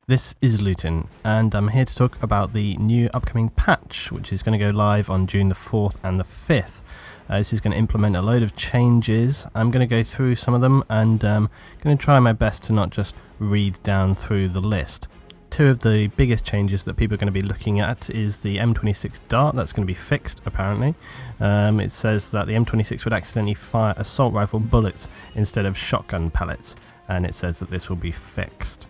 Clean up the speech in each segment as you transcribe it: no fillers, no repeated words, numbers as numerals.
This is Luton, and I'm here to talk about the new upcoming patch, which is going to go live on June the 4th and the 5th. This is going to implement a load of changes. I'm going to go through some of them and going to try my best to not just read down through the list. Two of the biggest changes that people are going to be looking at is the M26 Dart. That's going to be fixed, apparently. It says that the M26 would accidentally fire assault rifle bullets instead of shotgun pellets, and it says that this will be fixed.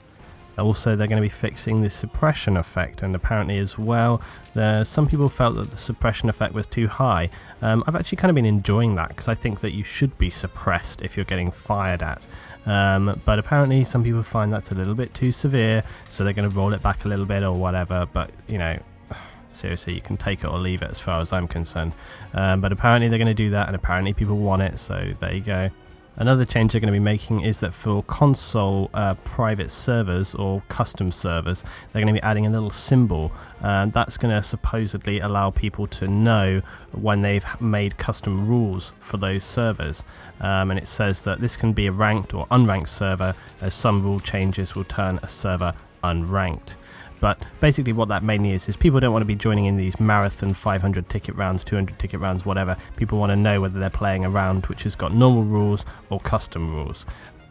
Also, they're going to be fixing the suppression effect, and apparently as well, some people felt that the suppression effect was too high. I've actually kind of been enjoying that because I think that you should be suppressed if you're getting fired at. But apparently some people find that's a little bit too severe, so they're going to roll it back a little bit or whatever, but you know, seriously, you can take it or leave it as far as I'm concerned. But apparently they're going to do that, and apparently people want it, so there you go. Another change they're going to be making is that for console private servers or custom servers, they're going to be adding a little symbol, and that's going to supposedly allow people to know when they've made custom rules for those servers. And it says that this can be a ranked or unranked server, as some rule changes will turn a server unranked. But basically what that mainly is people don't want to be joining in these marathon 500 ticket rounds, 200 ticket rounds, whatever. People want to know whether they're playing a round which has got normal rules or custom rules.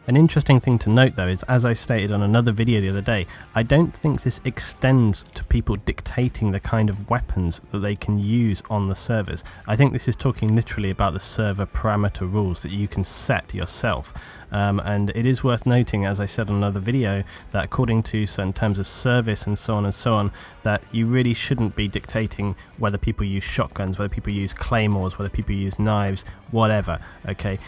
An interesting thing to note though is, as I stated on another video the other day, I don't think this extends to people dictating the kind of weapons that they can use on the servers. I think this is talking literally about the server parameter rules that you can set yourself. And it is worth noting, as I said on another video, that according to certain terms of service and so on, that you really shouldn't be dictating whether people use shotguns, whether people use claymores, whether people use knives, whatever. Okay,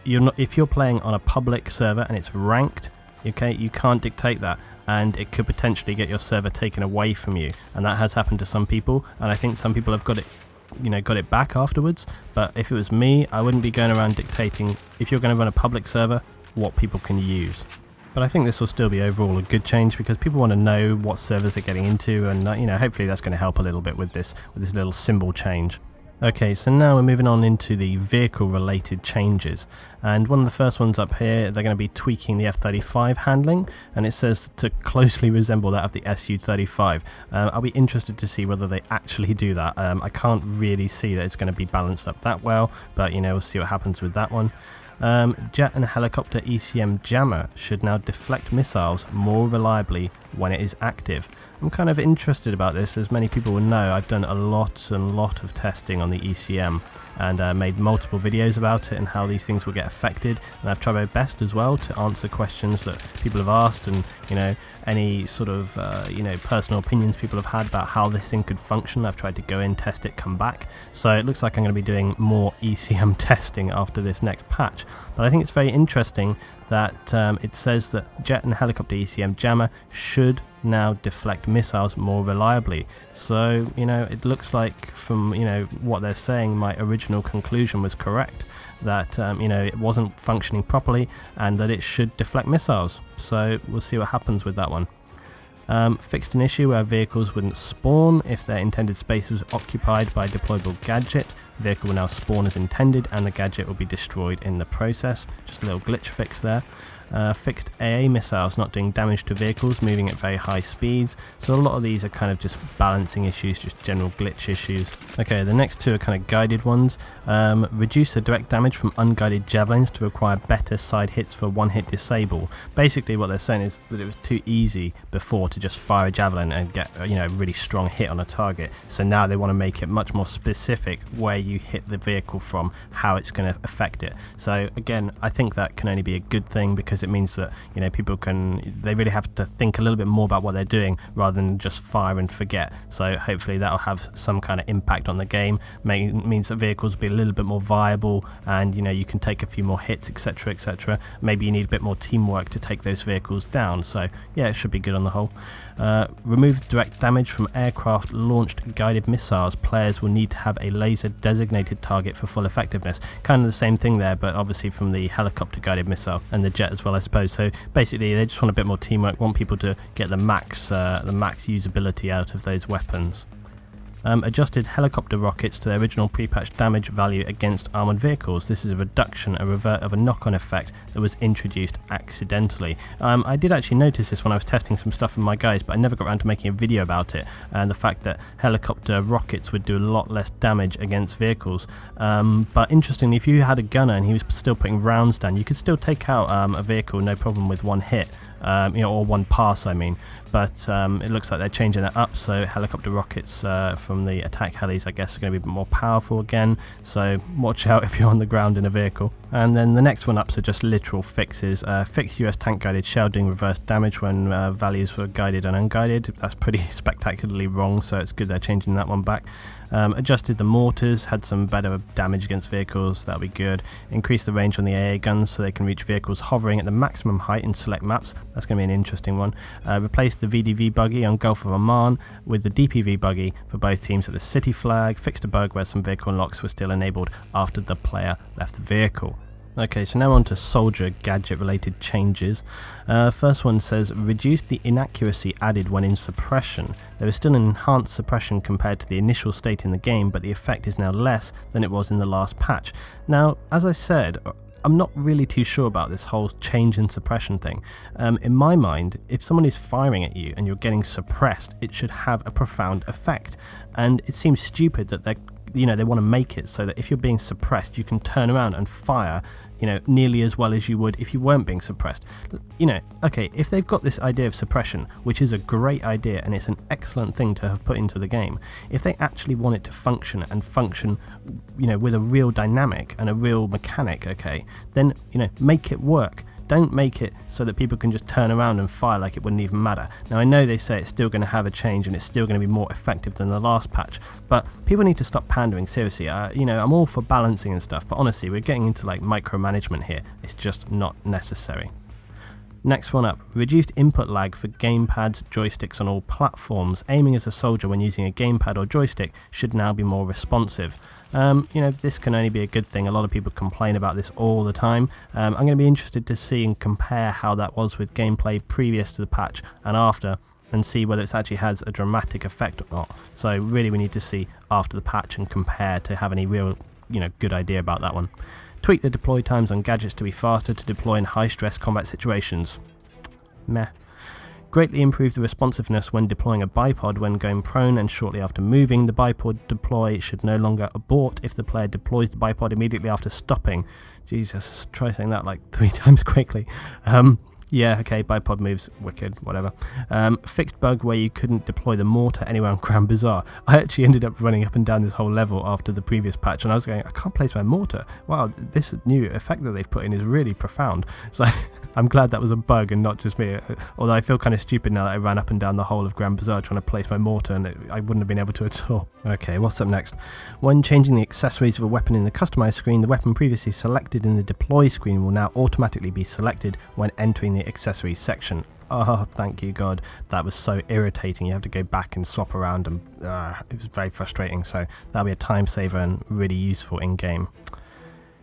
you're not, if you're playing on a public server and it's ranked, okay, you can't dictate that, and it could potentially get your server taken away from you, and that has happened to some people, and I think some people have got it back afterwards. But if it was me, I wouldn't be going around dictating, if you're going to run a public server, what people can use. But I think this will still be overall a good change, because people want to know what servers they're getting into, and hopefully that's going to help a little bit with this little symbol change. Okay, so now we're moving on into the vehicle related changes, and one of the first ones up here, they're going to be tweaking the F-35 handling, and it says to closely resemble that of the Su-35. I'll be interested to see whether they actually do that. I can't really see that it's going to be balanced up that well, but we'll see what happens with that one. Jet and helicopter ECM jammer should now deflect missiles more reliably when it is active. I'm kind of interested about this, as many people will know I've done a lot of testing on the ECM and made multiple videos about it and how these things will get affected, and I've tried my best as well to answer questions that people have asked, and any sort of personal opinions people have had about how this thing could function. I've tried to go in, test it, come back, so it looks like I'm going to be doing more ECM testing after this next patch. But I think it's very interesting that it says that jet and helicopter ECM jammer should now deflect missiles more reliably. So it looks like from what they're saying, my original conclusion was correct, that it wasn't functioning properly and that it should deflect missiles. So we'll see what happens with that one. Fixed an issue where vehicles wouldn't spawn if their intended space was occupied by a deployable gadget. The vehicle will now spawn as intended, and the gadget will be destroyed in the process. Just a little glitch fix there. Fixed AA missiles not doing damage to vehicles moving at very high speeds. So a lot of these are kind of just balancing issues, just general glitch issues. Okay, the next two are kind of guided ones. Reduce the direct damage from unguided javelins to require better side hits for one-hit disable. Basically what they're saying is that it was too easy before to just fire a javelin and get a really strong hit on a target. So now they want to make it much more specific where you hit the vehicle from, how it's going to affect it. So again, I think that can only be a good thing, because it means that people they really have to think a little bit more about what they're doing rather than just fire and forget. So hopefully that'll have some kind of impact on the game. Means that vehicles will be a little bit more viable, and you can take a few more hits, etc. Maybe you need a bit more teamwork to take those vehicles down. So yeah, it should be good on the whole. Remove direct damage from aircraft launched guided missiles. Players will need to have a laser designated target for full effectiveness. Kind of the same thing there, but obviously from the helicopter guided missile and the jet as well, I suppose. So basically they just want a bit more teamwork, want people to get the max usability out of those weapons. adjusted helicopter rockets to their original pre-patch damage value against armoured vehicles. This is a reduction, a revert of a knock-on effect that was introduced accidentally. I did actually notice this when I was testing some stuff in my guides, but I never got around to making a video about it, and the fact that helicopter rockets would do a lot less damage against vehicles. But interestingly, if you had a gunner and he was still putting rounds down, you could still take out a vehicle no problem with one hit. Or one pass, I mean. But it looks like they're changing that up, so helicopter rockets from the attack helis, I guess, are going to be a bit more powerful again, so watch out if you're on the ground in a vehicle. And then the next one up are just literal fixes. Fixed US tank guided shell doing reverse damage when values were guided and unguided. That's pretty spectacularly wrong, so it's good they're changing that one back. Adjusted the mortars, had some better damage against vehicles, that'll be good. Increased the range on the AA guns so they can reach vehicles hovering at the maximum height in select maps. That's going to be an interesting one. Replaced the VDV buggy on Gulf of Oman with the DPV buggy for both teams at the city flag. Fixed a bug where some vehicle unlocks were still enabled after the player left the vehicle. Okay, so now on to soldier gadget related changes. First one says reduced the inaccuracy added when in suppression. There is still an enhanced suppression compared to the initial state in the game, but the effect is now less than it was in the last patch. Now, as I said, I'm not really too sure about this whole change in suppression thing. In my mind, if someone is firing at you and you're getting suppressed, it should have a profound effect. And it seems stupid that they want to make it so that if you're being suppressed, you can turn around and fire, nearly as well as you would if you weren't being suppressed. Okay, if they've got this idea of suppression, which is a great idea and it's an excellent thing to have put into the game, if they actually want it to function and function, with a real dynamic and a real mechanic, okay, then, make it work. Don't make it so that people can just turn around and fire like it wouldn't even matter. Now I know they say it's still going to have a change and it's still going to be more effective than the last patch, but people need to stop pandering, seriously. I'm all for balancing and stuff, but honestly we're getting into like micromanagement here. It's just not necessary. Next one up, reduced input lag for gamepads, joysticks on all platforms. Aiming as a soldier when using a gamepad or joystick should now be more responsive. This can only be a good thing. A lot of people complain about this all the time. I'm going to be interested to see and compare how that was with gameplay previous to the patch and after, and see whether it actually has a dramatic effect or not. So really we need to see after the patch and compare to have any real, good idea about that one. Tweak the deploy times on gadgets to be faster to deploy in high stress combat situations. Meh. Greatly improve the responsiveness when deploying a bipod when going prone and shortly after moving. The bipod deploy should no longer abort if the player deploys the bipod immediately after stopping. Jesus, try saying that like 3 times quickly. Yeah, okay, bipod moves, wicked, whatever. Fixed bug where you couldn't deploy the mortar anywhere on Grand Bazaar. I actually ended up running up and down this whole level after the previous patch and I was going, I can't place my mortar. Wow, this new effect that they've put in is really profound. So I'm glad that was a bug and not just me, although I feel kind of stupid now that I ran up and down the whole of Grand Bazaar trying to place my mortar and I wouldn't have been able to at all. Okay, what's up next? When changing the accessories of a weapon in the customize screen, the weapon previously selected in the deploy screen will now automatically be selected when entering the accessories section. Oh, thank you God, that was so irritating. You have to go back and swap around and it was very frustrating, so that'll be a time saver and really useful in game.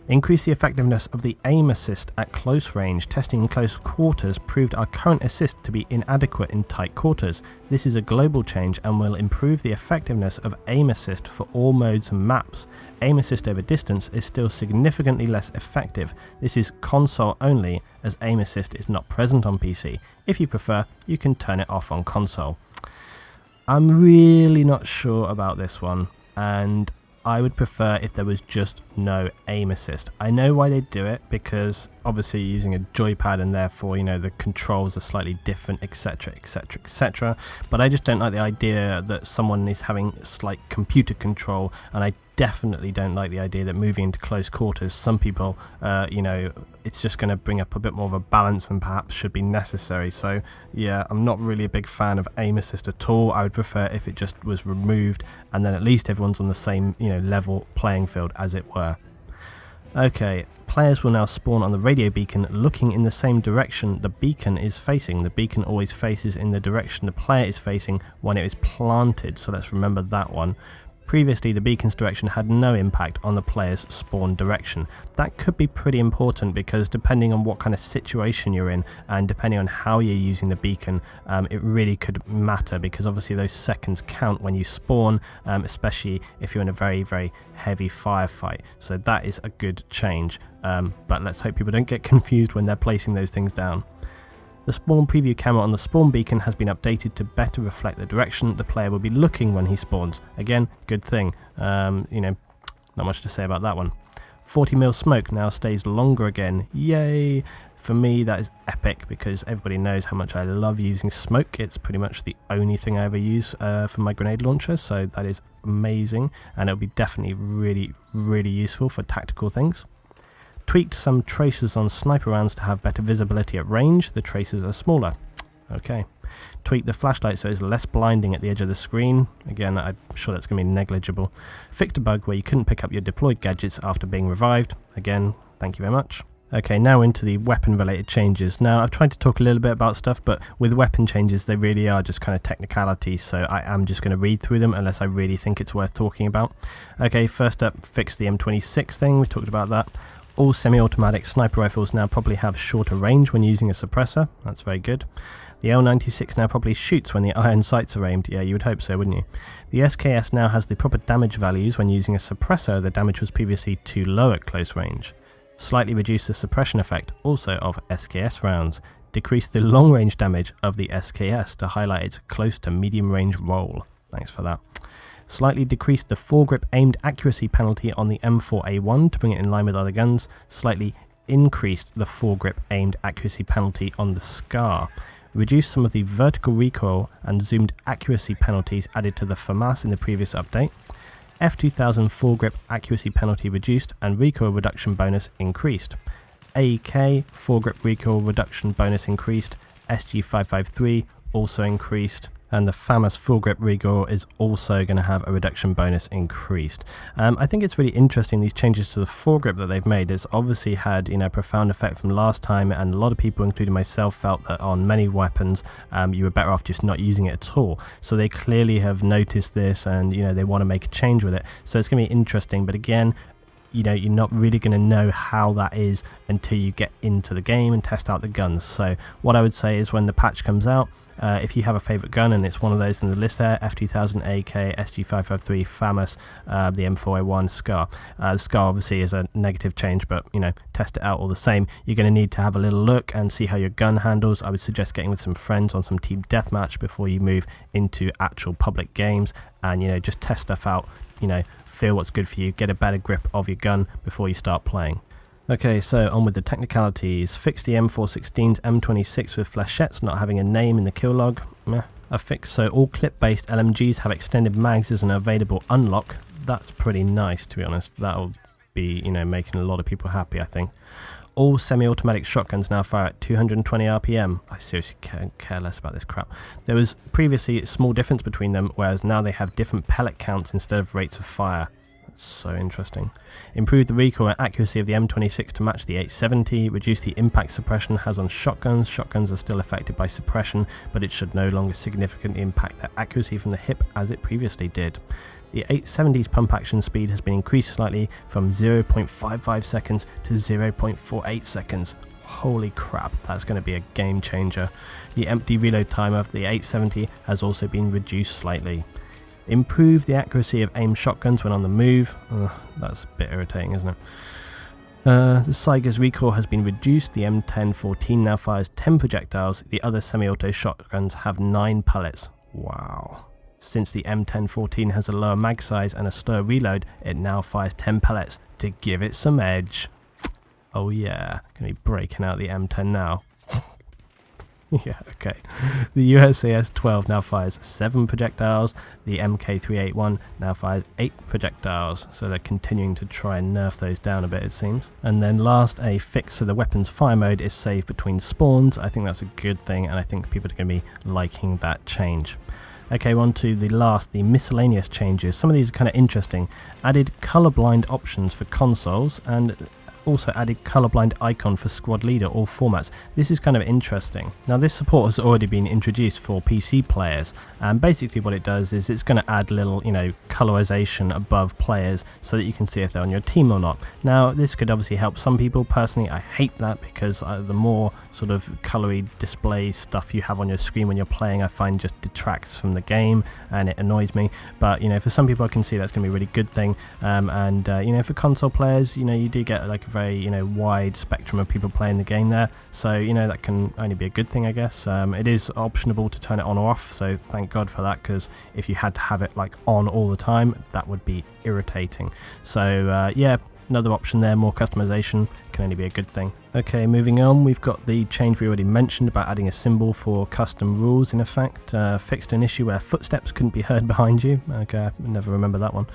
Increase the effectiveness of the aim assist at close range. Testing in close quarters proved our current assist to be inadequate in tight quarters. This is a global change and will improve the effectiveness of aim assist for all modes and maps. Aim assist over distance is still significantly less effective. This is console only as aim assist is not present on PC. If you prefer, you can turn it off on console. I'm really not sure about this one, and I would prefer if there was just no aim assist. I know why they do it, because obviously you're using a joypad and therefore, the controls are slightly different, etc, etc, etc. But I just don't like the idea that someone is having slight computer control, and I definitely don't like the idea that moving into close quarters, some people, it's just going to bring up a bit more of a balance than perhaps should be necessary. So yeah, I'm not really a big fan of aim assist at all. I would prefer if it just was removed and then at least everyone's on the same, level playing field, as it were. Okay, players will now spawn on the radio beacon looking in the same direction the beacon is facing. The beacon always faces in the direction the player is facing when it is planted, so let's remember that one. Previously, the beacon's direction had no impact on the player's spawn direction. That could be pretty important because depending on what kind of situation you're in and depending on how you're using the beacon, it really could matter, because obviously those seconds count when you spawn, especially if you're in a very, very heavy firefight. So that is a good change, but let's hope people don't get confused when they're placing those things down. The spawn preview camera on the spawn beacon has been updated to better reflect the direction the player will be looking when he spawns. Again, good thing. Not much to say about that one. 40mm smoke now stays longer again. Yay! For me, that is epic because everybody knows how much I love using smoke. It's pretty much the only thing I ever use for my grenade launcher, so that is amazing, and it'll be definitely really, really useful for tactical things. Tweaked some tracers on sniper rounds to have better visibility at range. The tracers are smaller. Okay. Tweaked the flashlight so it's less blinding at the edge of the screen. Again, I'm sure that's going to be negligible. Fixed a bug where you couldn't pick up your deployed gadgets after being revived. Again, thank you very much. Okay, now into the weapon related changes. Now, I've tried to talk a little bit about stuff, but with weapon changes, they really are just kind of technicalities, so I am just going to read through them unless I really think it's worth talking about. Okay, first up, fix the M26 thing. We talked about that. All semi-automatic sniper rifles now probably have shorter range when using a suppressor. That's very good. The L96 now probably shoots when the iron sights are aimed. Yeah, you would hope so, wouldn't you? The SKS now has the proper damage values when using a suppressor. The damage was previously too low at close range. Slightly reduce the suppression effect also of SKS rounds. Decrease the long range damage of the SKS to highlight its close to medium range role. Thanks for that. Slightly decreased the foregrip aimed accuracy penalty on the M4A1 to bring it in line with other guns. Slightly increased the foregrip aimed accuracy penalty on the SCAR. Reduced some of the vertical recoil and zoomed accuracy penalties added to the FAMAS in the previous update. F2000 foregrip accuracy penalty reduced and recoil reduction bonus increased. AK foregrip recoil reduction bonus increased. SG553 also increased. And the FAMAS full grip recoil is also going to have a reduction bonus increased. I think it's really interesting, these changes to the foregrip that they've made. It's obviously had, a profound effect from last time, and a lot of people, including myself, felt that on many weapons you were better off just not using it at all. So they clearly have noticed this, and they want to make a change with it. So it's going to be interesting, but again, you're not really going to know how that is until you get into the game and test out the guns. So what I would say is when the patch comes out, if you have a favourite gun and it's one of those in the list there, F2000, AK, SG553, FAMAS, the M4A1, SCAR. SCAR obviously is a negative change, but test it out all the same. You're going to need to have a little look and see how your gun handles. I would suggest getting with some friends on some team deathmatch before you move into actual public games, and just test stuff out, feel what's good for you, get a better grip of your gun before you start playing. Okay, so on with the technicalities. Fix the M416's M26 with flechettes not having a name in the kill log. A fix so all clip-based LMGs have extended mags as an available unlock. That's pretty nice, to be honest. That'll be, making a lot of people happy, I think. All semi-automatic shotguns now fire at 220 RPM. I seriously care less about this crap. There was previously a small difference between them, whereas now they have different pellet counts instead of rates of fire. That's so interesting. Improve the recoil and accuracy of the M26 to match the 870. Reduce the impact suppression has on shotguns. Shotguns are still affected by suppression, but it should no longer significantly impact their accuracy from the hip as it previously did. The 870's pump action speed has been increased slightly from 0.55 seconds to 0.48 seconds. Holy crap, that's going to be a game changer. The empty reload time of the 870 has also been reduced slightly. Improve the accuracy of aim shotguns when on the move. That's a bit irritating, isn't it? The Saiga's recoil has been reduced. The M1014 now fires 10 projectiles. The other semi-auto shotguns have 9 pellets. Wow. Since the M1014 has a lower mag size and a slower reload, it now fires 10 pellets to give it some edge. Oh yeah, gonna be breaking out the M10 now. Yeah, okay. The USAS 12 now fires 7 projectiles. The MK381 now fires 8 projectiles. So they're continuing to try and nerf those down a bit, it seems. And then last, a fix so the weapon's fire mode is saved between spawns. I think that's a good thing, and I think people are going to be liking that change. Okay, on to the miscellaneous changes. Some of these are kind of interesting. Added colorblind options for consoles, and also added colorblind icon for squad leader, all formats. This is kind of interesting. Now this support has already been introduced for PC players, and basically what it does is it's going to add little, colorization above players so that you can see if they're on your team or not. Now this could obviously help some people. Personally, I hate that because the more sort of colory display stuff you have on your screen when you're playing, I find just detracts from the game and it annoys me. But for some people I can see that's going to be a really good thing, and for console players, you do get like a very wide spectrum of people playing the game there, so that can only be a good thing, I guess. It is optionable to turn it on or off, so thank God for that, because if you had to have it like on all the time, that would be irritating. So yeah, another option there, more customization, can only be a good thing. Okay, moving on, we've got the change we already mentioned about adding a symbol for custom rules in effect. Fixed an issue where footsteps couldn't be heard behind you. Okay, I never remember that one.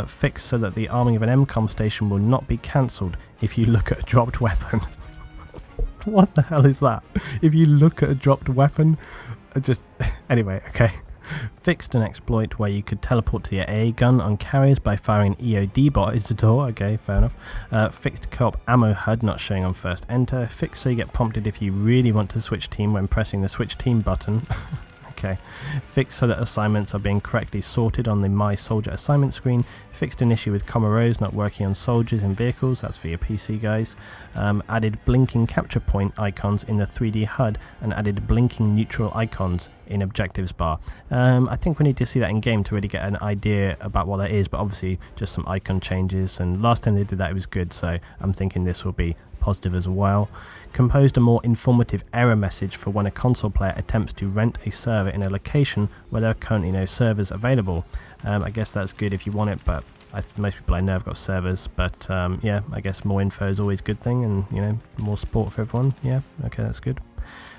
Fixed so that the arming of an MCOM station will not be cancelled if you look at a dropped weapon. What the hell is that? If you look at a dropped weapon? Anyway, okay. Fixed an exploit where you could teleport to the AA gun on carriers by firing an EOD bot is the door. Okay, fair enough. Fixed co-op ammo HUD not showing on first enter. Fixed so you get prompted if you really want to switch team when pressing the switch team button. Okay. Fixed so that assignments are being correctly sorted on the My Soldier assignment screen. Fixed an issue with comma rows not working on soldiers in vehicles, that's for your PC guys. Added blinking capture point icons in the 3D HUD and added blinking neutral icons in objectives bar. I think we need to see that in game to really get an idea about what that is, but obviously just some icon changes, and last time they did that it was good, so I'm thinking this will be positive as well. Composed a more informative error message for when a console player attempts to rent a server in a location where there are currently no servers available. I guess that's good if you want it, but most people I know have got servers, but yeah, I guess more info is always a good thing, and more support for everyone. Yeah, okay, that's good.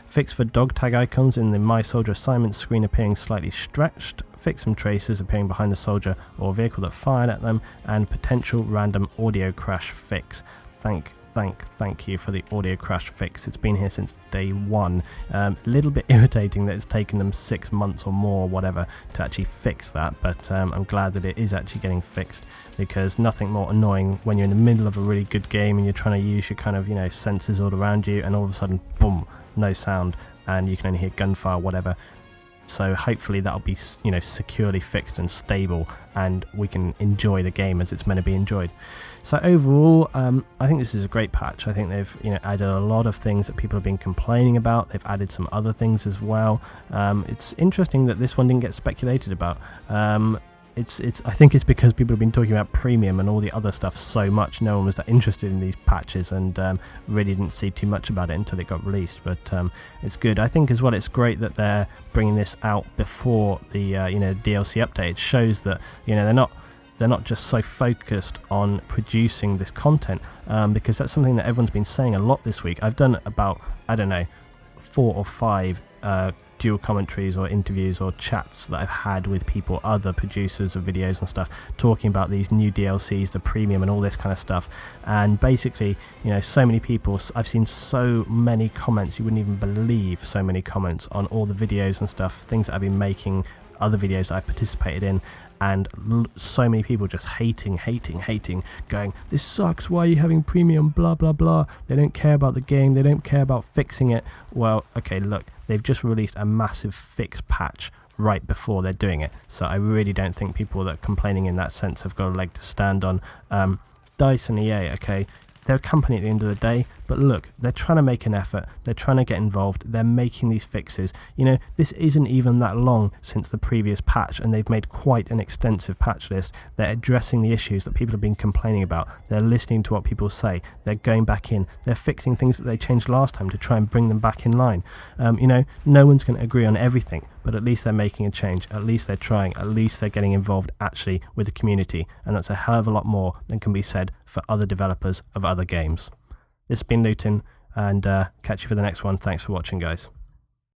Fix for dog tag icons in the My Soldier assignment screen appearing slightly stretched. Fix some tracers appearing behind the soldier or vehicle that fired at them, and potential random audio crash fix. Thank you for the audio crash fix. It's been here since day one. A little bit irritating that it's taken them 6 months or more, or whatever, to actually fix that, but I'm glad that it is actually getting fixed, because nothing more annoying when you're in the middle of a really good game and you're trying to use your kind of senses all around you, and all of a sudden, boom, no sound, and you can only hear gunfire, whatever. So hopefully that'll be securely fixed and stable, and we can enjoy the game as it's meant to be enjoyed. So overall, I think this is a great patch. I think they've added a lot of things that people have been complaining about. They've added some other things as well. It's interesting that this one didn't get speculated about. I think it's because people have been talking about premium and all the other stuff so much. No one was that interested in these patches, and really didn't see too much about it until it got released. But it's good. I think as well, it's great that they're bringing this out before the DLC update. It shows that they're not just so focused on producing this content, because that's something that everyone's been saying a lot this week. I've done about 4 or 5 dual commentaries or interviews or chats that I've had with people, other producers of videos and stuff, talking about these new DLCs, the premium and all this kind of stuff. And basically, so many people, I've seen so many comments, you wouldn't even believe so many comments on all the videos and stuff, things that I've been making, other videos that I participated in, and so many people just hating, going, this sucks, why are you having premium, blah blah blah, they don't care about the game, they don't care about fixing it. Well, okay, look, they've just released a massive fix patch right before they're doing it, so I really don't think people that are complaining in that sense have got a leg to stand on. DICE and EA, okay, they're a company at the end of the day, but look, they're trying to make an effort, they're trying to get involved, they're making these fixes. This isn't even that long since the previous patch, and they've made quite an extensive patch list. They're addressing the issues that people have been complaining about, they're listening to what people say, they're going back in, they're fixing things that they changed last time to try and bring them back in line. No one's going to agree on everything, but at least they're making a change, at least they're trying, at least they're getting involved actually with the community, and that's a hell of a lot more than can be said for other developers of other games. This has been Luton, and catch you for the next one. Thanks for watching, guys.